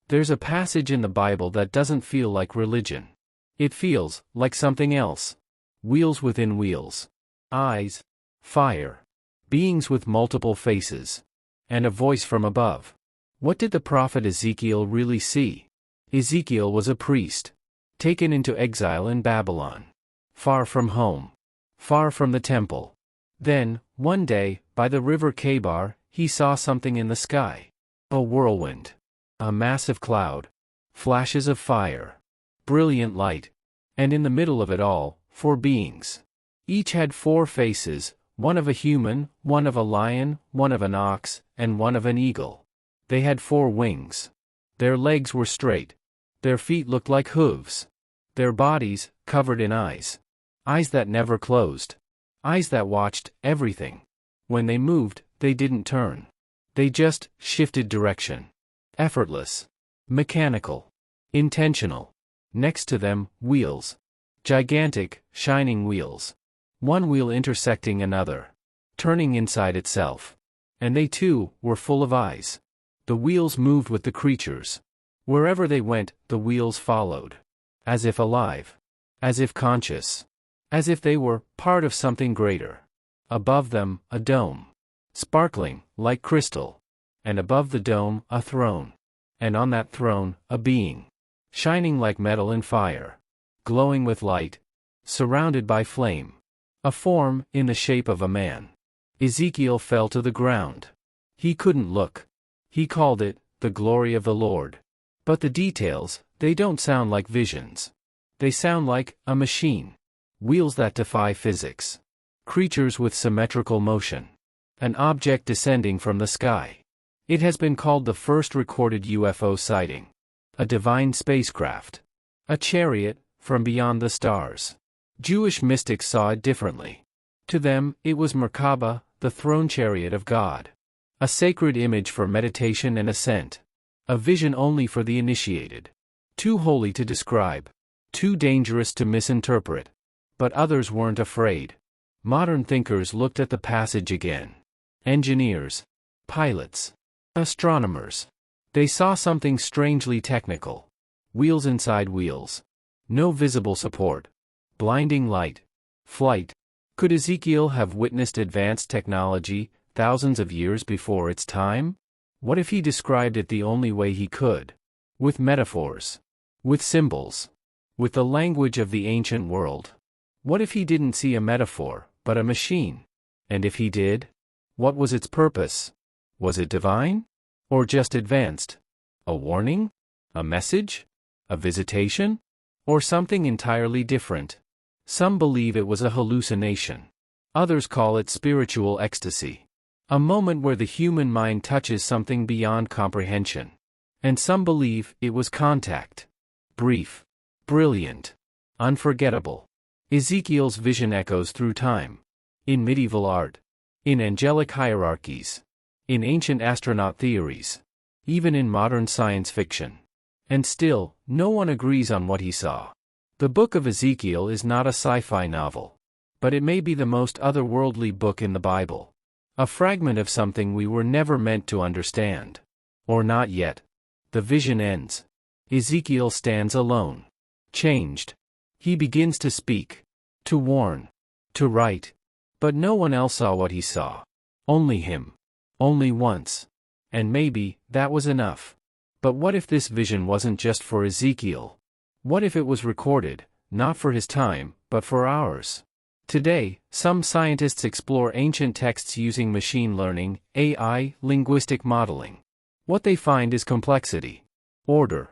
There's a passage in the Bible that doesn't feel like religion. It feels like something else. Wheels within wheels. Eyes. Fire. Beings with multiple faces. And a voice from above. What did the prophet Ezekiel really see? Ezekiel was a priest. Taken into exile in Babylon. Far from home. Far from the temple. Then, one day, by the river Kebar, he saw something in the sky. A whirlwind. A massive cloud. Flashes of fire. Brilliant light. And in the middle of it all, 4 beings. Each had 4 faces, one of a human, one of a lion, one of an ox, and one of an eagle. They had 4 wings. Their legs were straight. Their feet looked like hooves. Their bodies, covered in eyes. Eyes that never closed. Eyes that watched everything. When they moved, they didn't turn. They just shifted direction. Effortless. Mechanical. Intentional. Next to them, wheels. Gigantic, shining wheels. One wheel intersecting another. Turning inside itself. And they too were full of eyes. The wheels moved with the creatures. Wherever they went, the wheels followed. As if alive. As if conscious. As if they were part of something greater. Above them, a dome. Sparkling, like crystal. And above the dome, a throne. And on that throne, a being. Shining like metal in fire. Glowing with light. Surrounded by flame. A form, in the shape of a man. Ezekiel fell to the ground. He couldn't look. He called it, the glory of the Lord. But the details, they don't sound like visions. They sound like a machine. Wheels that defy physics. Creatures with symmetrical motion. An object descending from the sky. It has been called the first recorded UFO sighting. A divine spacecraft. A chariot, from beyond the stars. Jewish mystics saw it differently. To them, it was Merkabah, the throne chariot of God. A sacred image for meditation and ascent. A vision only for the initiated. Too holy to describe. Too dangerous to misinterpret. But others weren't afraid. Modern thinkers looked at the passage again. Engineers. Pilots. Astronomers. They saw something strangely technical. Wheels inside wheels. No visible support. Blinding light. Flight. Could Ezekiel have witnessed advanced technology thousands of years before its time? What if he described it the only way he could? With metaphors. With symbols. With the language of the ancient world. What if he didn't see a metaphor, but a machine? And if he did? What was its purpose? Was it divine? Or just advanced? A warning? A message? A visitation? Or something entirely different? Some believe it was a hallucination. Others call it spiritual ecstasy. A moment where the human mind touches something beyond comprehension. And some believe it was contact. Brief. Brilliant. Unforgettable. Ezekiel's vision echoes through time. In medieval art. In angelic hierarchies. In ancient astronaut theories. Even in modern science fiction. And still, no one agrees on what he saw. The book of Ezekiel is not a sci-fi novel. But it may be the most otherworldly book in the Bible. A fragment of something we were never meant to understand. Or not yet. The vision ends. Ezekiel stands alone. Changed. He begins to speak. To warn. To write. But no one else saw what he saw. Only him. Only once. And maybe, that was enough. But what if this vision wasn't just for Ezekiel? What if it was recorded, not for his time, but for ours? Today, some scientists explore ancient texts using machine learning, AI, linguistic modeling. What they find is complexity. Order.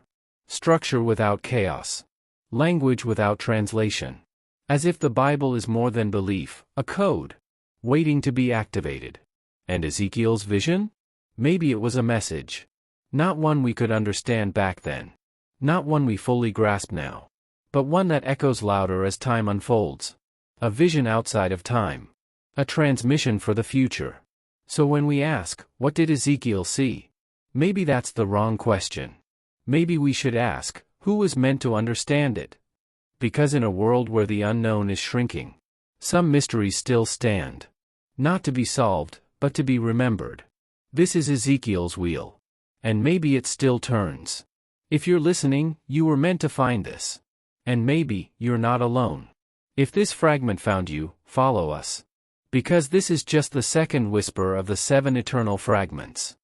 Structure without chaos. Language without translation. As if the Bible is more than belief, a code. Waiting to be activated. And Ezekiel's vision? Maybe it was a message. Not one we could understand back then. Not one we fully grasp now. But one that echoes louder as time unfolds. A vision outside of time. A transmission for the future. So when we ask, what did Ezekiel see? Maybe that's the wrong question. Maybe we should ask, who was meant to understand it? Because in a world where the unknown is shrinking, some mysteries still stand. Not to be solved, but to be remembered. This is Ezekiel's wheel. And maybe it still turns. If you're listening, you were meant to find this. And maybe, you're not alone. If this fragment found you, follow us. Because this is just the second whisper of the 7 eternal fragments.